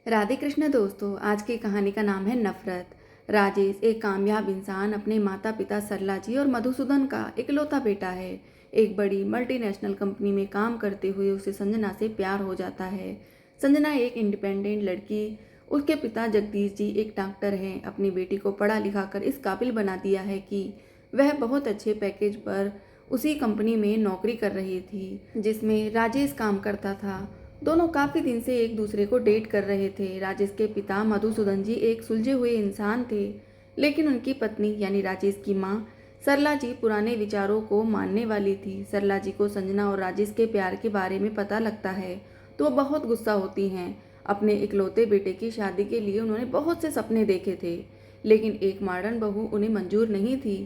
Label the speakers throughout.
Speaker 1: राधे कृष्ण दोस्तों, आज की कहानी का नाम है नफरत। राजेश एक कामयाब इंसान अपने माता पिता सरला जी और मधुसूदन का इकलौता बेटा है। एक बड़ी मल्टीनेशनल कंपनी में काम करते हुए उसे संजना से प्यार हो जाता है। संजना एक इंडिपेंडेंट लड़की, उसके पिता जगदीश जी एक डॉक्टर हैं। अपनी बेटी को पढ़ा लिखा कर इस काबिल बना दिया है कि वह बहुत अच्छे पैकेज पर उसी कंपनी में नौकरी कर रही थी जिसमें राजेश काम करता था। दोनों काफी दिन से एक दूसरे को डेट कर रहे थे। राजेश के पिता मधुसूदन जी एक सुलझे हुए इंसान थे, लेकिन उनकी पत्नी यानी राजेश की माँ सरला जी पुराने विचारों को मानने वाली थी। सरला जी को संजना और राजेश के प्यार के बारे में पता लगता है तो वो बहुत गुस्सा होती हैं। अपने इकलौते बेटे की शादी के लिए उन्होंने बहुत से सपने देखे थे, लेकिन एक मॉडर्न बहू उन्हें मंजूर नहीं थी।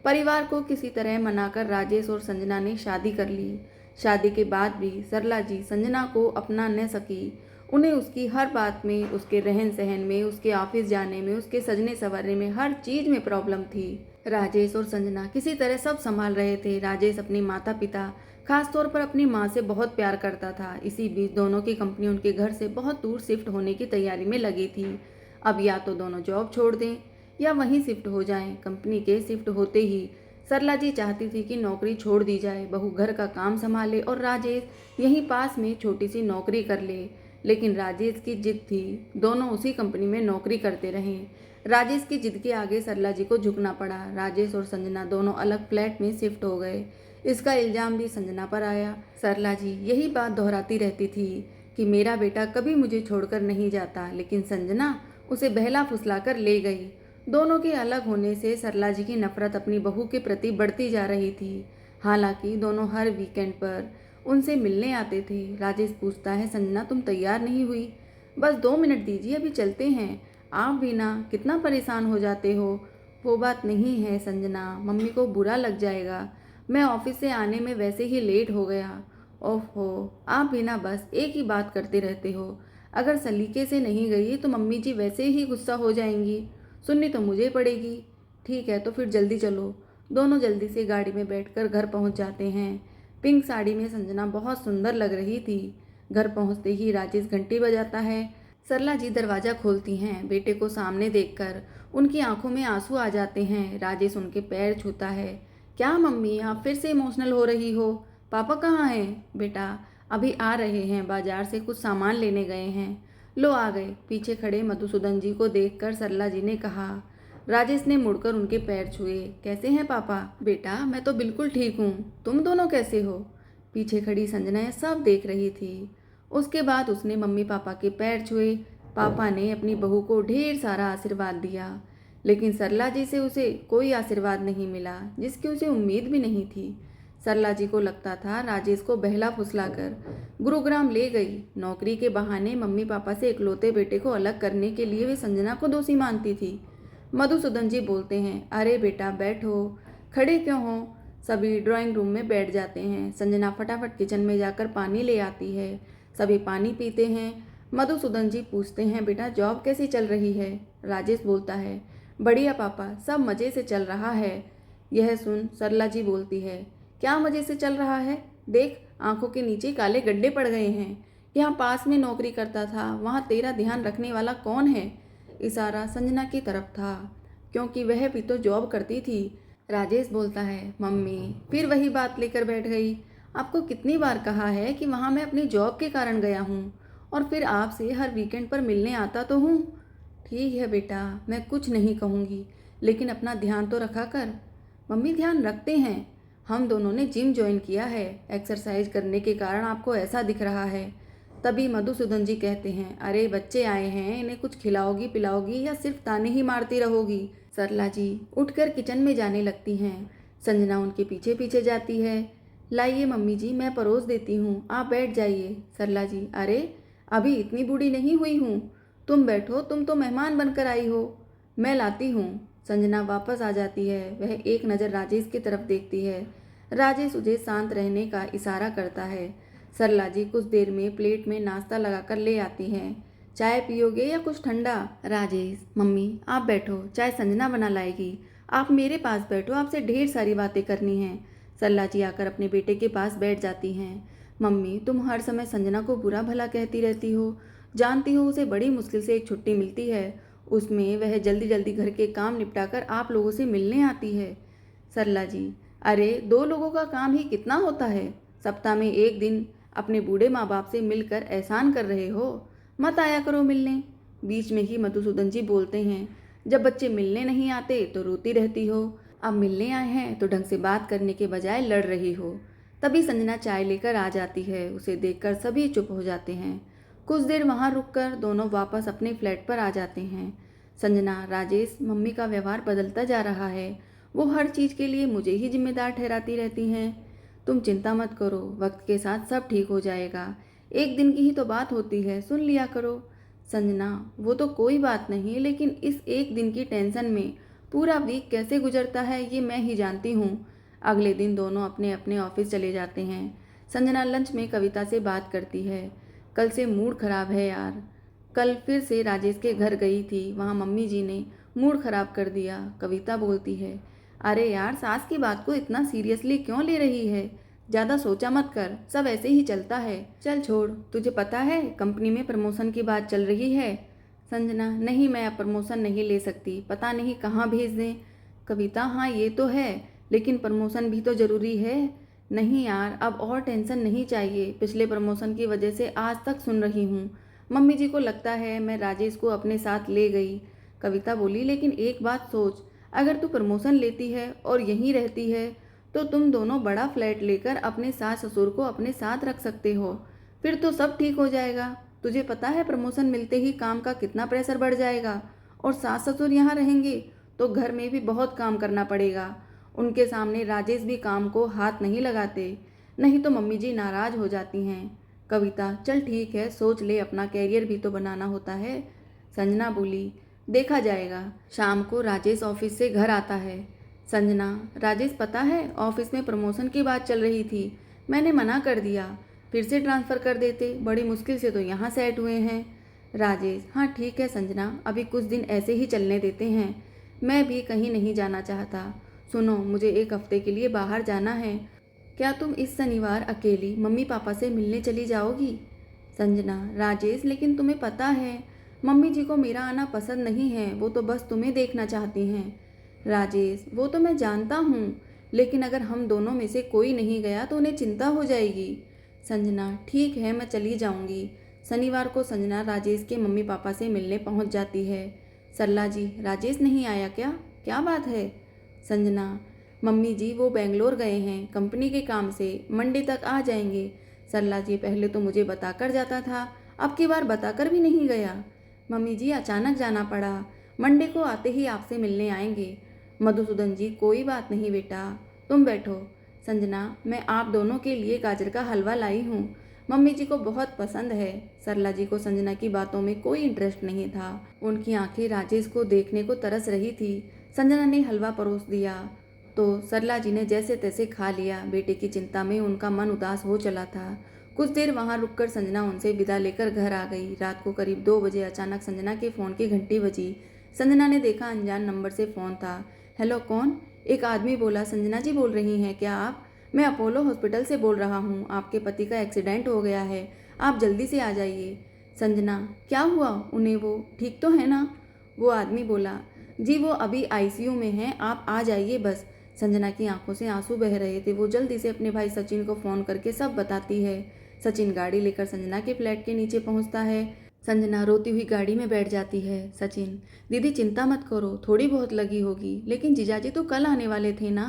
Speaker 1: परिवार को किसी तरह मनाकर राजेश और संजना ने शादी कर ली। शादी के बाद भी सरला जी संजना को अपना न सकी। उन्हें उसकी हर बात में, उसके रहन सहन में, उसके ऑफिस जाने में, उसके सजने संवरने में, हर चीज में प्रॉब्लम थी। राजेश और संजना किसी तरह सब संभाल रहे थे। राजेश अपने माता पिता, खासतौर पर अपनी माँ से बहुत प्यार करता था। इसी बीच दोनों की कंपनी उनके घर से बहुत दूर शिफ्ट होने की तैयारी में लगी थी। अब या तो दोनों जॉब छोड़ दें या वहीं शिफ्ट हो जाएं। कंपनी के शिफ्ट होते ही सरला जी चाहती थी कि नौकरी छोड़ दी जाए, बहू घर का काम संभाले और राजेश यहीं पास में छोटी सी नौकरी कर ले। लेकिन राजेश की जिद थी, दोनों उसी कंपनी में नौकरी करते रहें। राजेश की जिद के आगे सरला जी को झुकना पड़ा। राजेश और संजना दोनों अलग फ्लैट में शिफ्ट हो गए। इसका इल्जाम भी संजना पर आया। सरला जी यही बात दोहराती रहती थी कि मेरा बेटा कभी मुझे छोड़कर नहीं जाता, लेकिन संजना उसे बहला फुसलाकर ले गई। दोनों के अलग होने से सरला जी की नफरत अपनी बहू के प्रति बढ़ती जा रही थी। हालांकि दोनों हर वीकेंड पर उनसे मिलने आते थे। राजेश पूछता है, संजना तुम तैयार नहीं हुई? बस 2 मिनट दीजिए, अभी चलते हैं। आप भी ना कितना परेशान हो जाते हो। वो बात नहीं है संजना, मम्मी को बुरा लग जाएगा। मैं ऑफिस से आने में वैसे ही लेट हो गया। ओहो, आप भी ना बस एक ही बात करते रहते हो। अगर सलीके से नहीं गई तो मम्मी जी वैसे ही गुस्सा हो जाएंगी, सुननी तो मुझे पड़ेगी। ठीक है तो फिर जल्दी चलो। दोनों जल्दी से गाड़ी में बैठकर घर पहुंच जाते हैं। पिंक साड़ी में संजना बहुत सुंदर लग रही थी। घर पहुंचते ही राजेश घंटी बजाता है। सरला जी दरवाजा खोलती हैं। बेटे को सामने देखकर उनकी आंखों में आंसू आ जाते हैं। राजेश उनके पैर छूता है। क्या मम्मी, आप फिर से इमोशनल हो रही हो? पापा कहाँ हैं? बेटा अभी आ रहे हैं, बाजार से कुछ सामान लेने गए हैं। लो आ गए। पीछे खड़े मधुसूदन जी को देखकर सरला जी ने कहा। राजेश ने मुड़कर उनके पैर छुए। कैसे हैं पापा? बेटा मैं तो बिल्कुल ठीक हूँ, तुम दोनों कैसे हो? पीछे खड़ी संजना यह सब देख रही थी। उसके बाद उसने मम्मी पापा के पैर छुए। पापा ने अपनी बहू को ढेर सारा आशीर्वाद दिया, लेकिन सरला जी से उसे कोई आशीर्वाद नहीं मिला, जिसकी उसे उम्मीद भी नहीं थी। सरला जी को लगता था राजेश को बहला फुसलाकर गुरुग्राम ले गई। नौकरी के बहाने मम्मी पापा से इकलौते बेटे को अलग करने के लिए वे संजना को दोषी मानती थी। मधुसूदन जी बोलते हैं, अरे बेटा बैठो, खड़े क्यों हो? सभी ड्राइंग रूम में बैठ जाते हैं। संजना फटाफट किचन में जाकर पानी ले आती है। सभी पानी पीते हैं। मधुसूदन जी पूछते हैं, बेटा जॉब कैसी चल रही है? राजेश बोलता है, बढ़िया पापा, सब मज़े से चल रहा है। यह सुन सरला जी बोलती है, क्या मज़े से चल रहा है? देख, आंखों के नीचे काले गड्ढे पड़ गए हैं। यहाँ पास में नौकरी करता था, वहाँ तेरा ध्यान रखने वाला कौन है? इशारा संजना की तरफ था, क्योंकि वह भी तो जॉब करती थी। राजेश बोलता है, मम्मी फिर वही बात लेकर बैठ गई। आपको कितनी बार कहा है कि वहाँ मैं अपनी जॉब के कारण गया हूँ, और फिर आपसे हर वीकेंड पर मिलने आता तो हूँ। ठीक है बेटा, मैं कुछ नहीं कहूँगी, लेकिन अपना ध्यान तो रखा कर। मम्मी ध्यान रखते हैं, हम दोनों ने जिम ज्वाइन किया है, एक्सरसाइज करने के कारण आपको ऐसा दिख रहा है। तभी मधुसूदन जी कहते हैं, अरे बच्चे आए हैं, इन्हें कुछ खिलाओगी पिलाओगी या सिर्फ ताने ही मारती रहोगी? सरला जी उठकर किचन में जाने लगती हैं। संजना उनके पीछे पीछे जाती है। लाइए मम्मी जी, मैं परोस देती हूँ, आप बैठ जाइए। सरला जी, अरे अभी इतनी बूढ़ी नहीं हुई हूँ, तुम बैठो, तुम तो मेहमान बनकर आई हो, मैं लाती हूँ। संजना वापस आ जाती है। वह एक नज़र राजेश की तरफ देखती है। राजेश उसे शांत रहने का इशारा करता है। सरला जी कुछ देर में प्लेट में नाश्ता लगाकर ले आती हैं। चाय पियोगे या कुछ ठंडा? राजेश, मम्मी आप बैठो, चाय संजना बना लाएगी, आप मेरे पास बैठो, आपसे ढेर सारी बातें करनी हैं। सरला जी आकर अपने बेटे के पास बैठ जाती हैं। मम्मी तुम हर समय संजना को बुरा भला कहती रहती हो, जानती हो उसे बड़ी मुश्किल से एक छुट्टी मिलती है, उसमें वह जल्दी जल्दी घर के काम निपटाकर आप लोगों से मिलने आती है। सरला जी, अरे 2 लोगों का काम ही कितना होता है, सप्ताह में 1 दिन अपने बूढ़े माँ बाप से मिलकर एहसान कर रहे हो, मत आया करो मिलने। बीच में ही मधुसूदन जी बोलते हैं, जब बच्चे मिलने नहीं आते तो रोती रहती हो, अब मिलने आए हैं तो ढंग से बात करने के बजाय लड़ रही हो। तभी संजना चाय लेकर आ जाती है, उसे देखकर सभी चुप हो जाते हैं। कुछ देर वहाँ रुककर दोनों वापस अपने फ्लैट पर आ जाते हैं। संजना, राजेश, मम्मी का व्यवहार बदलता जा रहा है, वो हर चीज़ के लिए मुझे ही जिम्मेदार ठहराती रहती हैं। तुम चिंता मत करो, वक्त के साथ सब ठीक हो जाएगा, एक दिन की ही तो बात होती है, सुन लिया करो। संजना, वो तो कोई बात नहीं, लेकिन इस एक दिन की टेंशन में पूरा वीक कैसे गुजरता है ये मैं ही जानती हूँ। अगले दिन दोनों अपने अपने ऑफिस चले जाते हैं। संजना लंच में कविता से बात करती है, कल से मूड खराब है यार। कल फिर से राजेश के घर गई थी, वहाँ मम्मी जी ने मूड खराब कर दिया। कविता बोलती है, अरे यार, सास की बात को इतना सीरियसली क्यों ले रही है, ज़्यादा सोचा मत कर, सब ऐसे ही चलता है, चल छोड़। तुझे पता है कंपनी में प्रमोशन की बात चल रही है। संजना, नहीं, मैं अब प्रमोशन नहीं ले सकती, पता नहीं कहाँ भेज दें। कविता, हाँ ये तो है, लेकिन प्रमोशन भी तो ज़रूरी है। नहीं यार, अब और टेंशन नहीं चाहिए, पिछले प्रमोशन की वजह से आज तक सुन रही हूँ, मम्मी जी को लगता है मैं राजेश को अपने साथ ले गई। कविता बोली, लेकिन एक बात सोच, अगर तू प्रमोशन लेती है और यहीं रहती है तो तुम दोनों बड़ा फ्लैट लेकर अपने सास ससुर को अपने साथ रख सकते हो, फिर तो सब ठीक हो जाएगा। तुझे पता है प्रमोशन मिलते ही काम का कितना प्रेशर बढ़ जाएगा, और सास ससुर यहाँ रहेंगे तो घर में भी बहुत काम करना पड़ेगा। उनके सामने राजेश भी काम को हाथ नहीं लगाते, नहीं तो मम्मी जी नाराज हो जाती हैं। कविता, चल ठीक है, सोच ले, अपना कैरियर भी तो बनाना होता है। संजना बोली, देखा जाएगा। शाम को राजेश ऑफिस से घर आता है। संजना, राजेश पता है ऑफिस में प्रमोशन की बात चल रही थी, मैंने मना कर दिया, फिर से ट्रांसफ़र कर देते, बड़ी मुश्किल से तो यहाँ सेट हुए हैं। राजेश, हाँ ठीक है संजना, अभी कुछ दिन ऐसे ही चलने देते हैं, मैं भी कहीं नहीं जाना चाहता। सुनो, मुझे 1 हफ्ते के लिए बाहर जाना है, क्या तुम इस शनिवार अकेली मम्मी पापा से मिलने चली जाओगी? संजना, राजेश, लेकिन तुम्हें पता है मम्मी जी को मेरा आना पसंद नहीं है, वो तो बस तुम्हें देखना चाहती हैं। राजेश, वो तो मैं जानता हूँ, लेकिन अगर हम दोनों में से कोई नहीं गया तो उन्हें चिंता हो जाएगी। संजना, ठीक है, मैं चली जाऊँगी। शनिवार को संजना राजेश के मम्मी पापा से मिलने पहुँच जाती है। सरला जी, राजेश नहीं आया क्या, क्या बात है? संजना, मम्मी जी वो बेंगलोर गए हैं कंपनी के काम से, मंडे तक आ जाएंगे। सरला जी, पहले तो मुझे बताकर जाता था, अब की बार बताकर भी नहीं गया। मम्मी जी, अचानक जाना पड़ा, मंडे को आते ही आपसे मिलने आएंगे। मधुसूदन जी, कोई बात नहीं बेटा, तुम बैठो। संजना, मैं आप दोनों के लिए गाजर का हलवा लाई हूँ, मम्मी जी को बहुत पसंद है। सरला जी को संजना की बातों में कोई इंटरेस्ट नहीं था, उनकी आंखें राजेश को देखने को तरस रही थी। संजना ने हलवा परोस दिया तो सरला जी ने जैसे तैसे खा लिया। बेटे की चिंता में उनका मन उदास हो चला था। कुछ देर वहां रुककर संजना उनसे विदा लेकर घर आ गई। रात को करीब 2 बजे अचानक संजना के फ़ोन की घंटी बजी। संजना ने देखा अनजान नंबर से फ़ोन था। हेलो, कौन? एक आदमी बोला। संजना जी बोल रही हैं क्या आप? मैं अपोलो हॉस्पिटल से बोल रहा हूँ, आपके पति का एक्सीडेंट हो गया है, आप जल्दी से आ जाइए। संजना, क्या हुआ उन्हें, वो ठीक तो है ना? वो आदमी बोला, जी वो अभी आईसीयू में हैं, आप आ जाइए बस। संजना की आंखों से आंसू बह रहे थे। वो जल्दी से अपने भाई सचिन को फ़ोन करके सब बताती है। सचिन गाड़ी लेकर संजना के फ्लैट के नीचे पहुंचता है। संजना रोती हुई गाड़ी में बैठ जाती है। सचिन, दीदी चिंता मत करो, थोड़ी बहुत लगी होगी, लेकिन जीजाजी तो कल आने वाले थे ना,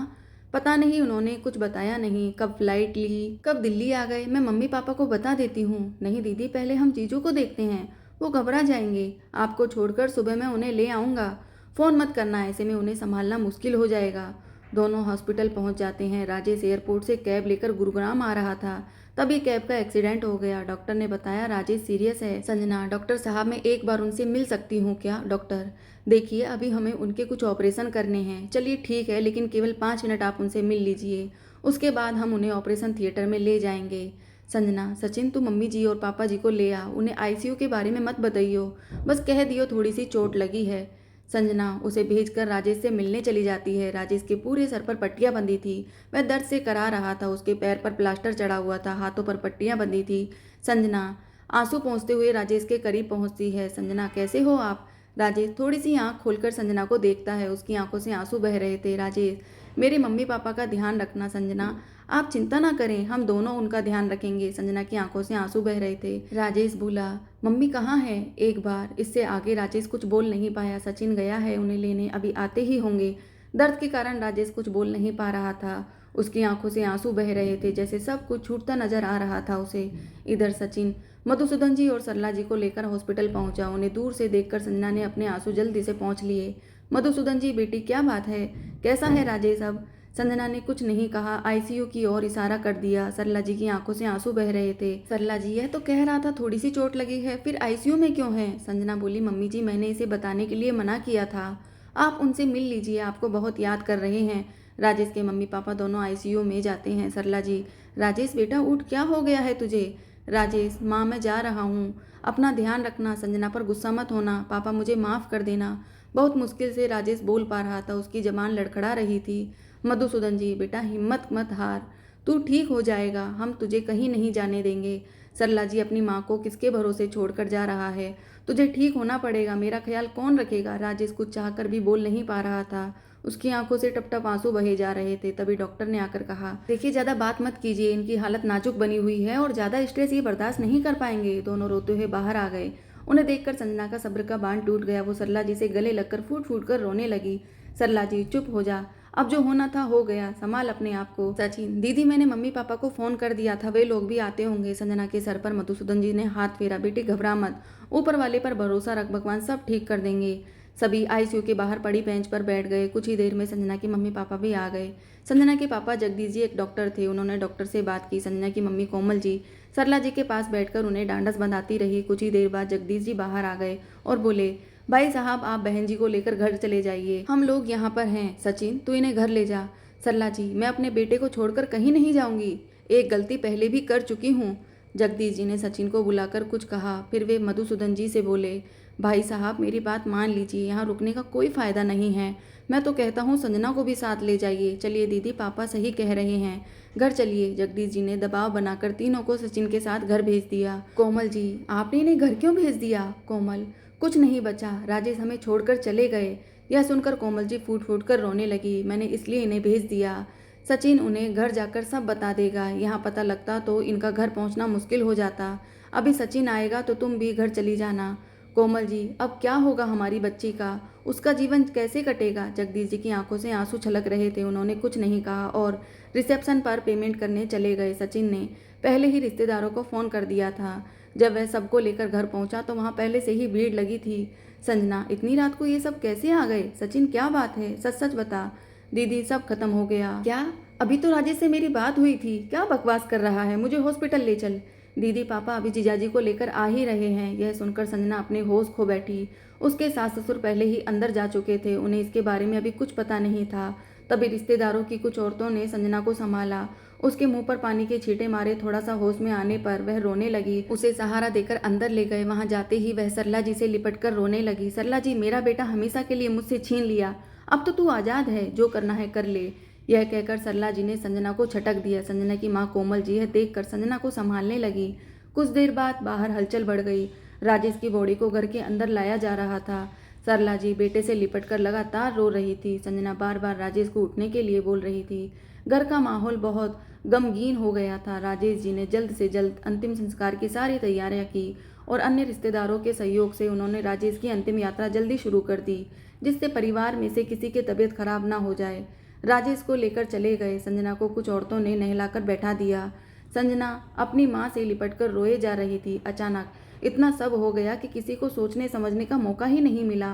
Speaker 1: पता नहीं उन्होंने कुछ बताया नहीं, कब फ्लाइट ली, कब दिल्ली आ गए, मैं मम्मी पापा को बता देती हूँ। नहीं दीदी, पहले हम जीजू को देखते हैं, वो घबरा जाएंगे, आपको छोड़कर सुबह मैं उन्हें ले आऊँगा, फ़ोन मत करना, ऐसे में उन्हें संभालना मुश्किल हो जाएगा। दोनों हॉस्पिटल पहुंच जाते हैं। राजेश एयरपोर्ट से कैब लेकर गुरुग्राम आ रहा था, तभी कैब का एक्सीडेंट हो गया। डॉक्टर ने बताया राजेश सीरियस है। संजना, डॉक्टर साहब मैं एक बार उनसे मिल सकती हूँ क्या? डॉक्टर, देखिए अभी हमें उनके कुछ ऑपरेशन करने हैं। चलिए ठीक है, लेकिन केवल 5 मिनट आप उनसे मिल लीजिए, उसके बाद हम उन्हें ऑपरेशन थिएटर में ले जाएंगे। संजना, सचिन तू मम्मी जी और पापा जी को ले आ, उन्हें आईसीयू के बारे में मत बताइयो, बस कह दियो थोड़ी सी चोट लगी है। संजना उसे भेजकर राजेश से मिलने चली जाती है। राजेश के पूरे सर पर पट्टियां बंधी थी, वह दर्द से करा रहा था, उसके पैर पर प्लास्टर चढ़ा हुआ था, हाथों पर पट्टियां बंधी थी। संजना, आंसू पोंछते हुए राजेश के करीब पहुंचती है। संजना, कैसे हो आप? राजेश थोड़ी सी आंख खोलकर संजना को देखता है। उसकी आंखों से आंसू बह रहे थे। राजेश, मेरे मम्मी पापा का ध्यान रखना संजना, आप चिंता ना करें, हम दोनों उनका ध्यान रखेंगे। संजना की आंखों से आंसू बह रहे थे। राजेश बोला, मम्मी कहाँ है? एक बार। इससे आगे राजेश कुछ बोल नहीं पाया। सचिन गया है उन्हें लेने, अभी आते ही होंगे। दर्द के कारण राजेश कुछ बोल नहीं पा रहा था। उसकी आंखों से आंसू बह रहे थे, जैसे सब कुछ छूटता नजर आ रहा था उसे। इधर सचिन मधुसूदन जी और सरला जी को लेकर हॉस्पिटल पहुंचा। उन्हें दूर से देखकर संजना ने अपने आंसू जल्दी से पोंछ लिए। मधुसूदन जी, बेटी क्या बात है, कैसा है राजेश अब? संजना ने कुछ नहीं कहा, आईसीयू की ओर इशारा कर दिया। सरला जी की आंखों से आंसू बह रहे थे। सरला जी, यह तो कह रहा था थोड़ी सी चोट लगी है, फिर आईसीयू में क्यों है? संजना बोली, मम्मी जी मैंने इसे बताने के लिए मना किया था, आप उनसे मिल लीजिए, आपको बहुत याद कर रहे हैं। राजेश के मम्मी पापा दोनों आईसीयू में जाते हैं। सरला जी, राजेश बेटा उठ, क्या हो गया है तुझे? राजेश, माँ मैं जा रहा हूँ, अपना ध्यान रखना, संजना पर गुस्सा मत होना, पापा मुझे माफ़ कर देना। बहुत मुश्किल से राजेश बोल पा रहा था, उसकी जबान लड़खड़ा रही थी। मधुसूदन जी, बेटा हिम्मत मत हार, तू ठीक हो जाएगा, हम तुझे कहीं नहीं जाने देंगे। सरला जी, अपनी माँ को किसके भरोसे छोड़कर जा रहा है, तुझे ठीक होना पड़ेगा, मेरा ख्याल कौन रखेगा? राजेश कुछ चाहकर भी बोल नहीं पा रहा था। उसकी आंखों से टप टप आंसू बहे जा रहे थे। तभी डॉक्टर ने आकर कहा, देखिए ज़्यादा बात मत कीजिए, इनकी हालत नाजुक बनी हुई है और ज़्यादा स्ट्रेस ये बर्दाश्त नहीं कर पाएंगे। दोनों रोते हुए बाहर आ गए। उन्हें देखकर संजना का सब्र का बांध टूट गया। वो सरला जी से गले लगकर फूट फूट कर रोने लगी। सरला जी, चुप हो जा, अब जो होना था हो गया, संभाल अपने आप को। सचिन, दीदी मैंने मम्मी पापा को फोन कर दिया था, वे लोग भी आते होंगे। संजना के सर पर मधुसूदन जी ने हाथ फेरा। बेटी घबरा मत, ऊपर वाले पर भरोसा रख, भगवान सब ठीक कर देंगे। सभी आईसीयू के बाहर पड़ी बेंच पर बैठ गए। कुछ ही देर में संजना के मम्मी पापा भी आ गए। संजना के पापा जगदीश जी एक डॉक्टर थे। उन्होंने डॉक्टर से बात की। संजना की मम्मी कोमल जी सरला जी के पास बैठकर उन्हें डांडस बंधाती रही। कुछ ही देर बाद जगदीश जी बाहर आ गए और बोले, भाई साहब आप बहन जी को लेकर घर चले जाइए, हम लोग यहाँ पर हैं। सचिन, तू इन्हें घर ले जा। सरला जी, मैं अपने बेटे को छोड़कर कहीं नहीं जाऊंगी, एक गलती पहले भी कर चुकी हूँ। जगदीश जी ने सचिन को बुलाकर कुछ कहा, फिर वे मधुसूदन जी से बोले, भाई साहब मेरी बात मान लीजिए, यहाँ रुकने का कोई फ़ायदा नहीं है, मैं तो कहता हूँ संजना को भी साथ ले जाइए। चलिए दीदी, पापा सही कह रहे हैं, घर चलिए। जगदीश जी ने दबाव बनाकर तीनों को सचिन के साथ घर भेज दिया। कोमल जी, आपने इन्हें घर क्यों भेज दिया? कोमल, कुछ नहीं बचा, राजेश हमें छोड़कर चले गए। यह सुनकर कोमल जी फूट फूट कर रोने लगी। मैंने इसलिए इन्हें भेज दिया, सचिन उन्हें घर जाकर सब बता देगा, यहाँ पता लगता तो इनका घर पहुँचना मुश्किल हो जाता। अभी सचिन आएगा तो तुम भी घर चली जाना। कोमल जी, अब क्या होगा हमारी बच्ची का, उसका जीवन कैसे कटेगा? जगदीश जी की आंखों से आंसू छलक रहे थे। उन्होंने कुछ नहीं कहा और रिसेप्शन पर पेमेंट करने चले गए। सचिन ने पहले ही रिश्तेदारों को फ़ोन कर दिया था। जब वह सबको लेकर घर पहुंचा तो वहां पहले से ही भीड़ लगी थी। संजना, इतनी रात को ये सब कैसे आ गए? सचिन, क्या बात है, सच सच बता। दीदी, सब खत्म हो गया। क्या? अभी तो राजेश से मेरी बात हुई थी, क्या बकवास कर रहा है, मुझे हॉस्पिटल ले चल। दीदी, पापा अभी जीजाजी को लेकर आ ही रहे हैं। यह सुनकर संजना अपने होश खो बैठी। उसके सास ससुर पहले ही अंदर जा चुके थे, उन्हें इसके बारे में अभी कुछ पता नहीं था। तभी रिश्तेदारों की कुछ औरतों ने संजना को संभाला। उसके मुंह पर पानी के छींटे मारे। थोड़ा सा होश में आने पर वह रोने लगी। उसे सहारा देकर अंदर ले गए। वहां जाते ही वह सरला जी से लिपट कर रोने लगी। सरला जी, मेरा बेटा हमेशा के लिए मुझसे छीन लिया, अब तो तू आज़ाद है, जो करना है कर ले। यह कहकर सरला जी ने संजना को छटक दिया। संजना की माँ कोमल जी यह देखकर संजना को संभालने लगी। कुछ देर बाद बाहर हलचल बढ़ गई। राजेश की बॉडी को घर के अंदर लाया जा रहा था। सरला जी बेटे से लिपटकर लगातार रो रही थी। संजना बार बार राजेश को उठने के लिए बोल रही थी। घर का माहौल बहुत गमगीन हो गया था। राजेश जी ने जल्द से जल्द अंतिम संस्कार की सारी तैयारियां की और अन्य रिश्तेदारों के सहयोग से उन्होंने राजेश की अंतिम यात्रा जल्दी शुरू कर दी, जिससे परिवार में से किसी की तबीयत खराब ना हो जाए। राजेश को लेकर चले गए। संजना को कुछ औरतों ने नहलाकर बैठा दिया। संजना अपनी माँ से लिपटकर रोए जा रही थी। अचानक इतना सब हो गया कि किसी को सोचने समझने का मौका ही नहीं मिला।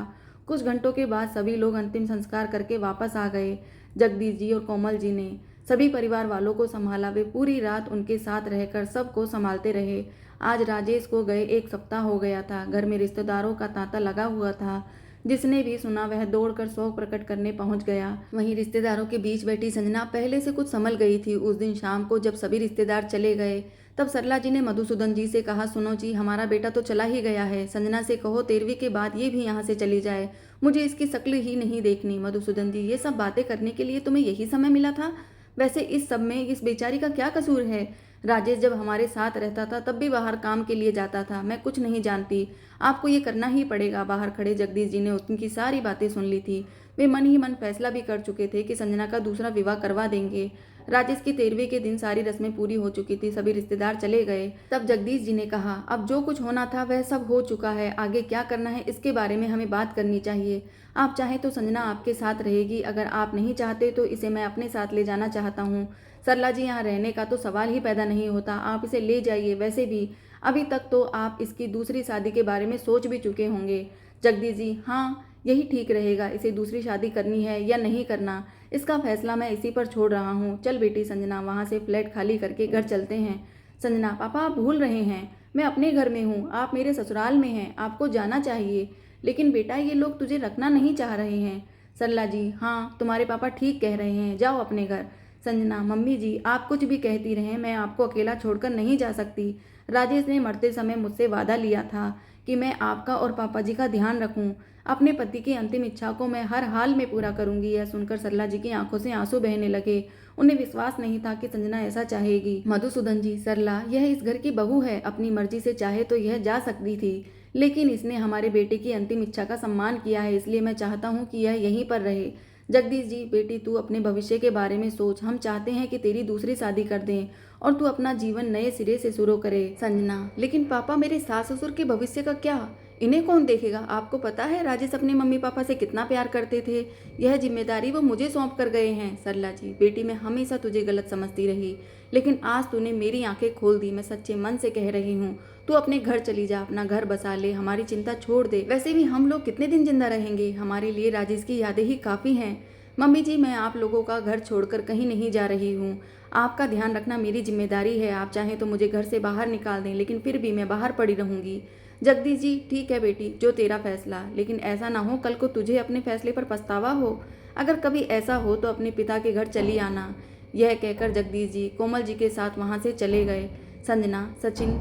Speaker 1: कुछ घंटों के बाद सभी लोग अंतिम संस्कार करके वापस आ गए। जगदीश जी और कोमल जी ने सभी परिवार वालों को संभाला। वे पूरी रात उनके साथ रहकर सबको संभालते रहे। आज राजेश को गए 1 सप्ताह हो गया था। घर में रिश्तेदारों का तांता लगा हुआ था। जिसने भी सुना वह दौड़कर शोक प्रकट करने पहुंच गया। वहीं रिश्तेदारों के बीच बैठी संजना पहले से कुछ संभल गई थी। उस दिन शाम को जब सभी रिश्तेदार चले गए तब सरला जी ने मधुसूदन जी से कहा, सुनो जी, हमारा बेटा तो चला ही गया है, संजना से कहो 13वीं के बाद ये भी यहाँ से चली जाए, मुझे इसकी शक्ल ही नहीं देखनी। मधुसूदन जी, ये सब बातें करने के लिए तुम्हें यही समय मिला था? वैसे इस सब में इस बेचारी का क्या कसूर है? राजेश जब हमारे साथ रहता था तब भी बाहर काम के लिए जाता था। मैं कुछ नहीं जानती, आपको ये करना ही पड़ेगा। बाहर खड़े जगदीश जी ने उनकी सारी बातें सुन ली थी। वे मन ही मन फैसला भी कर चुके थे कि संजना का दूसरा विवाह करवा देंगे। राजेश की 13वें के दिन सारी रस्में पूरी हो चुकी थी, सभी रिश्तेदार चले गए। तब जगदीश जी ने कहा, अब जो कुछ होना था वह सब हो चुका है, आगे क्या करना है इसके बारे में हमें बात करनी चाहिए। आप चाहें तो संजना आपके साथ रहेगी, अगर आप नहीं चाहते तो इसे मैं अपने साथ ले जाना चाहता हूँ। सरला जी, यहाँ रहने का तो सवाल ही पैदा नहीं होता, आप इसे ले जाइए। वैसे भी अभी तक तो आप इसकी दूसरी शादी के बारे में सोच भी चुके होंगे। जगदीश जी, हाँ यही ठीक रहेगा, इसे दूसरी शादी करनी है या नहीं करना इसका फैसला मैं इसी पर छोड़ रहा हूँ। चल बेटी संजना, वहाँ से फ्लैट खाली करके घर चलते हैं। संजना, पापा आप भूल रहे हैं, मैं अपने घर में हूँ, आप मेरे ससुराल में हैं, आपको जाना चाहिए। लेकिन बेटा ये लोग तुझे रखना नहीं चाह रहे हैं। सरला जी, हाँ तुम्हारे पापा ठीक कह रहे हैं, जाओ अपने घर। संजना, मम्मी जी आप कुछ भी कहती रहें, मैं आपको अकेला छोड़कर नहीं जा सकती। राजेश ने मरते समय मुझसे वादा लिया था कि मैं आपका और पापा जी का ध्यान रखूं। अपने पति की अंतिम इच्छा को मैं हर हाल में पूरा करूंगी। यह सुनकर सरला जी की आंखों से आंसू बहने लगे। उन्हें विश्वास नहीं था कि संजना ऐसा चाहेगी। मधुसूदन जी, सरला यह इस घर की बहू है, अपनी मर्जी से चाहे तो यह जा सकती थी, लेकिन इसने हमारे बेटे की अंतिम इच्छा का सम्मान किया है, इसलिए मैं चाहता हूँ कि यह यहीं पर रहे। जगदीश जी, बेटी तू अपने भविष्य के बारे में सोच, हम चाहते हैं कि तेरी दूसरी शादी कर दें और तू अपना जीवन नए सिरे से शुरू करे। संजना, लेकिन पापा मेरे सास ससुर के भविष्य का क्या, इन्हें कौन देखेगा? आपको पता है राजेश अपने मम्मी पापा से कितना प्यार करते थे, यह जिम्मेदारी वो मुझे सौंप कर गए हैं। सरला जी, बेटी मैं हमेशा तुझे गलत समझती रही, लेकिन आज तूने मेरी आंखें खोल दी। मैं सच्चे मन से कह रही हूँ, तू अपने घर चली जा, अपना घर बसा ले, हमारी चिंता छोड़ दे। वैसे भी हम लोग कितने दिन जिंदा रहेंगे, हमारे लिए राजेश की यादें ही काफ़ी हैं। मम्मी जी, मैं आप लोगों का घर छोड़कर कहीं नहीं जा रही हूँ, आपका ध्यान रखना मेरी जिम्मेदारी है। आप चाहें तो मुझे घर से बाहर निकाल दें, लेकिन फिर भी मैं बाहर पड़ी रहूंगी। जगदीश जी, ठीक है बेटी, जो तेरा फैसला, लेकिन ऐसा ना हो कल को तुझे अपने फैसले पर पछतावा हो। अगर कभी ऐसा हो तो अपने पिता के घर चली आना। यह कहकर जगदीश जी कोमल जी के साथ वहाँ से चले गए। संजना, सचिन,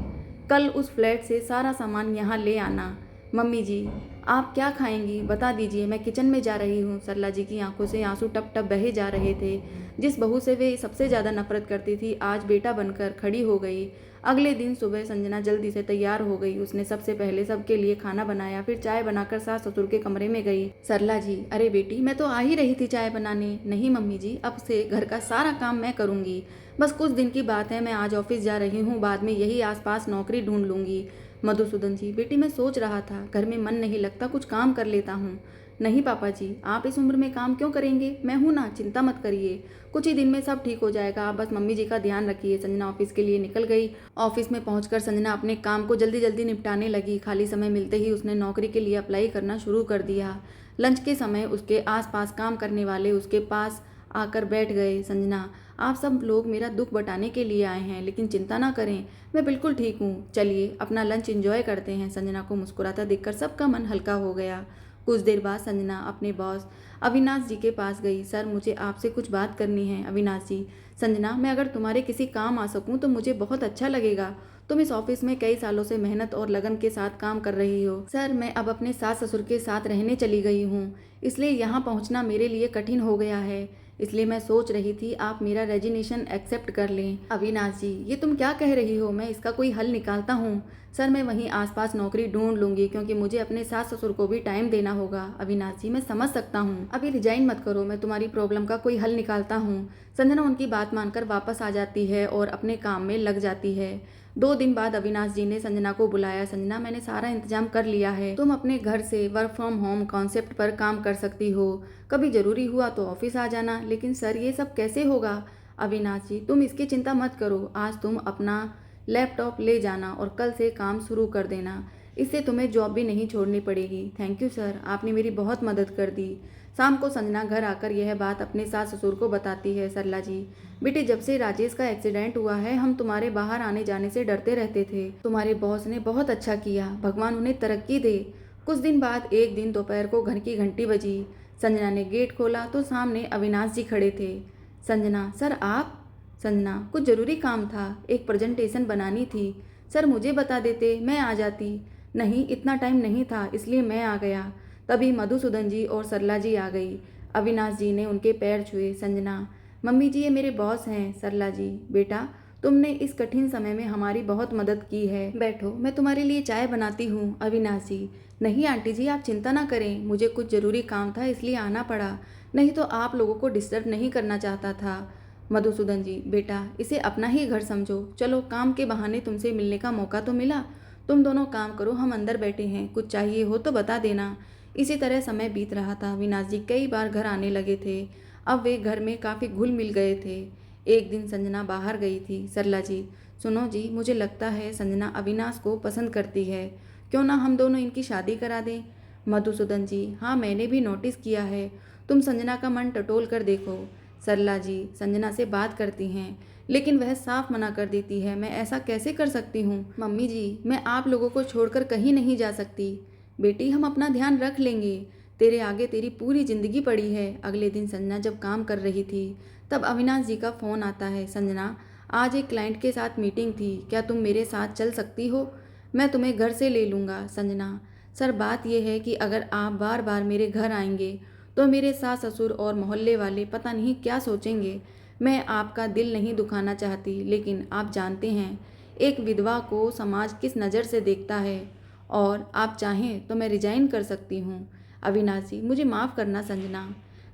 Speaker 1: कल उस फ्लैट से सारा सामान यहाँ ले आना। मम्मी जी, आप क्या खाएंगी बता दीजिए, मैं किचन में जा रही हूँ। सरला जी की आंखों से आंसू टप टप बहे जा रहे थे। जिस बहू से वे सबसे ज़्यादा नफरत करती थी आज बेटा बनकर खड़ी हो गई। अगले दिन सुबह संजना जल्दी से तैयार हो गई। उसने सबसे पहले सबके लिए खाना बनाया, फिर चाय बनाकर सास ससुर के कमरे में गई। सरला जी, अरे बेटी मैं तो आ ही रही थी चाय बनाने। नहीं मम्मी जी, अब से घर का सारा काम मैं करूँगी, बस कुछ दिन की बात है, मैं आज ऑफिस जा रही हूँ, बाद में यही आसपास नौकरी ढूंढ लूँगी। मधुसूदन जी, बेटी मैं सोच रहा था घर में मन नहीं लगता, कुछ काम कर लेता हूँ। नहीं पापा जी, आप इस उम्र में काम क्यों करेंगे, मैं हूँ ना, चिंता मत करिए, कुछ ही दिन में सब ठीक हो जाएगा, आप बस मम्मी जी का ध्यान रखिए। संजना ऑफिस के लिए निकल गई। ऑफिस में पहुंचकर संजना अपने काम को जल्दी जल्दी निपटाने लगी। खाली समय मिलते ही उसने नौकरी के लिए अप्लाई करना शुरू कर दिया। लंच के समय उसके आसपास काम करने वाले उसके पास आकर बैठ गए। संजना, आप सब लोग मेरा दुख बटाने के लिए आए हैं, लेकिन चिंता ना करें, मैं बिल्कुल ठीक हूँ, चलिए अपना लंच एंजॉय करते हैं। संजना को मुस्कुराता देखकर सबका मन हल्का हो गया। कुछ देर बाद संजना अपने बॉस अविनाश जी के पास गई। सर, मुझे आपसे कुछ बात करनी है। अविनाश जी, संजना मैं अगर तुम्हारे किसी काम आ सकूं तो मुझे बहुत अच्छा लगेगा। तुम इस ऑफिस में कई सालों से मेहनत और लगन के साथ काम कर रही हो। सर, मैं अब अपने सास ससुर के साथ रहने चली गई हूँ, इसलिए यहाँ पहुँचना मेरे लिए कठिन हो गया है, इसलिए मैं सोच रही थी आप मेरा रेजिग्नेशन एक्सेप्ट कर लें। अविनाश जी, ये तुम क्या कह रही हो, मैं इसका कोई हल निकालता हूँ। सर, मैं वहीं आसपास नौकरी ढूंढ लूंगी, क्योंकि मुझे अपने सास ससुर को भी टाइम देना होगा। अविनाश जी, मैं समझ सकता हूँ, अभी रिजाइन मत करो, मैं तुम्हारी प्रॉब्लम का कोई हल निकालता हूँ। संजना उनकी बात मानकर वापस आ जाती है और अपने काम में लग जाती है। 2 दिन बाद अविनाश जी ने संजना को बुलाया। संजना, मैंने सारा इंतजाम कर लिया है, तुम अपने घर से वर्क फ्रॉम होम कॉन्सेप्ट पर काम कर सकती हो, कभी जरूरी हुआ तो ऑफिस आ जाना। लेकिन सर, ये सब कैसे होगा? अविनाश जी, तुम इसकी चिंता मत करो, आज तुम अपना लैपटॉप ले जाना और कल से काम शुरू कर देना, इससे तुम्हें जॉब भी नहीं छोड़नी पड़ेगी। थैंक यू सर, आपने मेरी बहुत मदद कर दी। शाम को संजना घर आकर यह बात अपने सास ससुर को बताती है। सरला जी, बेटे जब से राजेश का एक्सीडेंट हुआ है हम तुम्हारे बाहर आने जाने से डरते रहते थे, तुम्हारे बॉस ने बहुत अच्छा किया, भगवान उन्हें तरक्की दे। कुछ दिन बाद एक दिन दोपहर को घर की घंटी बजी। संजना ने गेट खोला तो सामने अविनाश जी खड़े थे। संजना, सर आप? संजना, कुछ ज़रूरी काम था, एक प्रेजेंटेशन बनानी थी। सर, मुझे बता देते, मैं आ जाती। नहीं, इतना टाइम नहीं था, इसलिए मैं आ गया। तभी मधुसूदन जी और सरला जी आ गई। अविनाश जी ने उनके पैर छुए। संजना, मम्मी जी ये मेरे बॉस हैं। सरला जी, बेटा तुमने इस कठिन समय में हमारी बहुत मदद की है। बैठो, मैं तुम्हारे लिए चाय बनाती हूँ। अविनाश जी, नहीं आंटी जी, आप चिंता ना करें, मुझे कुछ ज़रूरी काम था इसलिए आना पड़ा, नहीं तो आप लोगों को डिस्टर्ब नहीं करना चाहता था। मधुसूदन जी, बेटा इसे अपना ही घर समझो। चलो, काम के बहाने तुमसे मिलने का मौका तो मिला। तुम दोनों काम करो, हम अंदर बैठे हैं, कुछ चाहिए हो तो बता देना। इसी तरह समय बीत रहा था। अविनाश जी कई बार घर आने लगे थे। अब वे घर में काफ़ी घुल मिल गए थे। एक दिन संजना बाहर गई थी। सरला जी, सुनो जी, मुझे लगता है संजना अविनाश को पसंद करती है, क्यों ना हम दोनों इनकी शादी करा दें। मधुसूदन जी, हाँ मैंने भी नोटिस किया है, तुम संजना का मन टटोल कर देखो। सरला जी संजना से बात करती हैं, लेकिन वह साफ मना कर देती है। मैं ऐसा कैसे कर सकती हूँ मम्मी जी, मैं आप लोगों को छोड़कर कहीं नहीं जा सकती। बेटी, हम अपना ध्यान रख लेंगे, तेरे आगे तेरी पूरी जिंदगी पड़ी है। अगले दिन संजना जब काम कर रही थी तब अविनाश जी का फ़ोन आता है। संजना, आज एक क्लाइंट के साथ मीटिंग थी, क्या तुम मेरे साथ चल सकती हो? मैं तुम्हें घर से ले लूँगा। संजना, सर बात यह है कि अगर आप बार बार मेरे घर आएंगे तो मेरे सास ससुर और मोहल्ले वाले पता नहीं क्या सोचेंगे। मैं आपका दिल नहीं दुखाना चाहती, लेकिन आप जानते हैं एक विधवा को समाज किस नज़र से देखता है, और आप चाहें तो मैं रिजाइन कर सकती हूँ। अविनाशी, मुझे माफ़ करना संजना,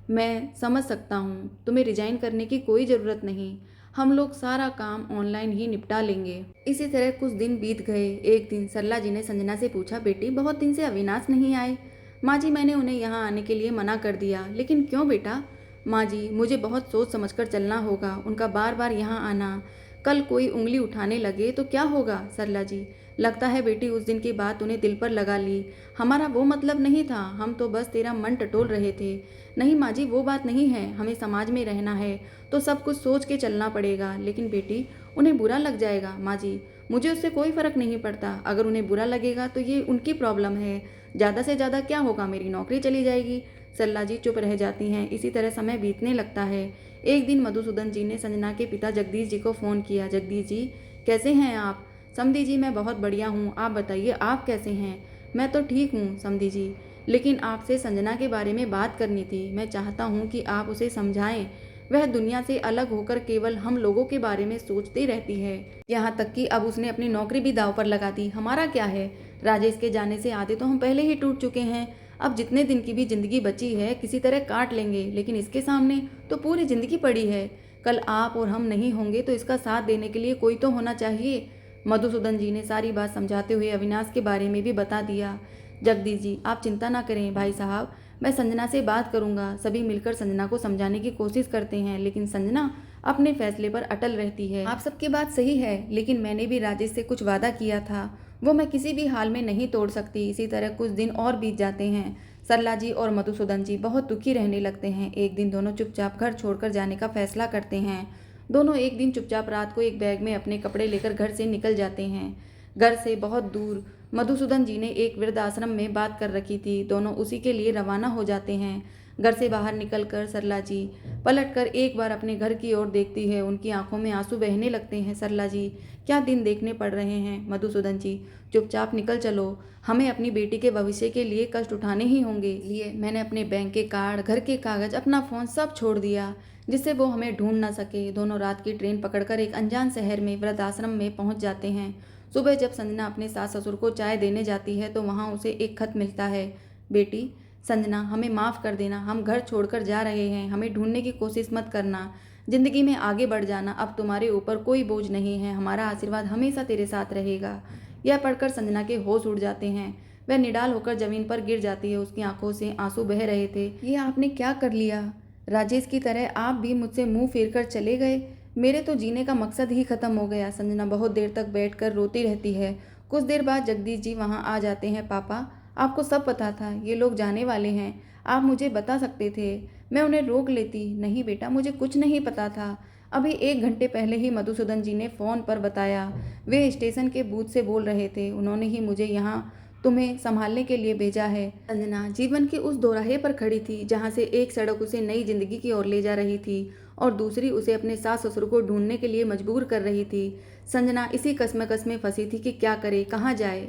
Speaker 1: मैं समझ सकता हूँ, तुम्हें रिजाइन करने की कोई ज़रूरत नहीं, हम लोग सारा काम ऑनलाइन ही निपटा लेंगे। इसी तरह कुछ दिन बीत गए। एक दिन सरला जी ने संजना से पूछा, बेटी बहुत दिन से अविनाश नहीं आए। माँ जी, मैंने उन्हें यहाँ आने के लिए मना कर दिया। लेकिन क्यों बेटा? माँ जी, मुझे बहुत सोच समझकर चलना होगा, उनका बार बार यहाँ आना, कल कोई उंगली उठाने लगे तो क्या होगा? सरला जी, लगता है बेटी उस दिन की बात उन्हें दिल पर लगा ली, हमारा वो मतलब नहीं था, हम तो बस तेरा मन टटोल रहे थे। नहीं माँ जी, वो बात नहीं है, हमें समाज में रहना है तो सब कुछ सोच के चलना पड़ेगा। लेकिन बेटी, उन्हें बुरा लग जाएगा। माँ जी, मुझे उससे कोई फ़र्क नहीं पड़ता, अगर उन्हें बुरा लगेगा तो ये उनकी प्रॉब्लम है, ज़्यादा से ज़्यादा क्या होगा, मेरी नौकरी चली जाएगी। सरला जी चुप रह जाती हैं। इसी तरह समय बीतने लगता है। एक दिन मधुसूदन जी ने संजना के पिता जगदीश जी को फ़ोन किया। जगदीश जी, कैसे हैं आप? समधी जी, मैं बहुत बढ़िया हूँ, आप बताइए आप कैसे हैं? मैं तो ठीक हूँ समधी जी, लेकिन आपसे संजना के बारे में बात करनी थी। मैं चाहता हूँ कि आप उसे समझाएं, वह दुनिया से अलग होकर केवल हम लोगों के बारे में सोचती रहती है, यहाँ तक कि अब उसने अपनी नौकरी भी दांव पर लगा दी। हमारा क्या है, राजेश के जाने से आधे तो हम पहले ही टूट चुके हैं, अब जितने दिन की भी जिंदगी बची है किसी तरह काट लेंगे, लेकिन इसके सामने तो पूरी जिंदगी पड़ी है। कल आप और हम नहीं होंगे तो इसका साथ देने के लिए कोई तो होना चाहिए। मधुसूदन जी ने सारी बात समझाते हुए अविनाश के बारे में भी बता दिया। जगदीश जी, आप चिंता ना करें भाई साहब, मैं संजना से बात करूंगा। सभी मिलकर संजना को समझाने की कोशिश करते हैं, लेकिन संजना अपने फैसले पर अटल रहती है। आप सबकी बात सही है, लेकिन मैंने भी राजेश से कुछ वादा किया था, वो मैं किसी भी हाल में नहीं तोड़ सकती। इसी तरह कुछ दिन और बीत जाते हैं। सरला जी और मधुसूदन जी बहुत दुखी रहने लगते हैं। एक दिन दोनों चुपचाप घर छोड़कर जाने का फैसला करते हैं। दोनों एक दिन चुपचाप रात को एक बैग में अपने कपड़े लेकर घर से निकल जाते हैं। घर से बहुत दूर मधुसूदन जी ने एक वृद्ध आश्रम में बात कर रखी थी। दोनों उसी के लिए रवाना हो जाते हैं। घर से बाहर निकलकर सरला जी पलटकर एक बार अपने घर की ओर देखती है। उनकी आंखों में आंसू बहने लगते हैं। सरला जी, क्या दिन देखने पड़ रहे हैं? मधुसूदन जी, चुपचाप निकल चलो, हमें अपनी बेटी के भविष्य के लिए कष्ट उठाने ही होंगे। लिए मैंने अपने बैंक के कार्ड, घर के कागज, अपना फ़ोन सब छोड़ दिया, जिससे वो हमें ढूंढ ना सके। दोनों रात की ट्रेन पकड़कर एक अनजान शहर में वृद्धाश्रम में पहुंच जाते हैं। सुबह जब संजना अपने सास ससुर को चाय देने जाती है तो वहाँ उसे एक खत मिलता है। बेटी संजना, हमें माफ़ कर देना, हम घर छोड़कर जा रहे हैं, हमें ढूंढने की कोशिश मत करना, जिंदगी में आगे बढ़ जाना, अब तुम्हारे ऊपर कोई बोझ नहीं है, हमारा आशीर्वाद हमेशा तेरे साथ रहेगा। यह पढ़कर संजना के होश उड़ जाते हैं। वह निडाल होकर जमीन पर गिर जाती है। उसकी आंखों से आंसू बह रहे थे। ये आपने क्या कर लिया? राजेश की तरह आप भी मुझसे मुंह फेर कर चले गए। मेरे तो जीने का मकसद ही खत्म हो गया। संजना बहुत देर तक बैठकर रोती रहती है। कुछ देर बाद जगदीश जी वहाँ आ जाते हैं। पापा, आपको सब पता था, ये लोग जाने वाले हैं, आप मुझे बता सकते थे, मैं उन्हें रोक लेती। नहीं बेटा, मुझे कुछ नहीं पता था, अभी 1 घंटे पहले ही मधुसूदन जी ने फ़ोन पर बताया। वे स्टेशन के बूथ से बोल रहे थे, उन्होंने ही मुझे यहाँ तुम्हें संभालने के लिए भेजा है। संजना जीवन के उस दोराहे पर खड़ी थी जहाँ से एक सड़क उसे नई जिंदगी की ओर ले जा रही थी और दूसरी उसे अपने सास ससुर को ढूंढने के लिए मजबूर कर रही थी। संजना इसी कश्मकश में फंसी थी कि क्या करे, कहाँ जाए।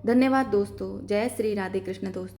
Speaker 1: धन्यवाद दोस्तों। जय श्री राधे कृष्ण दोस्तों।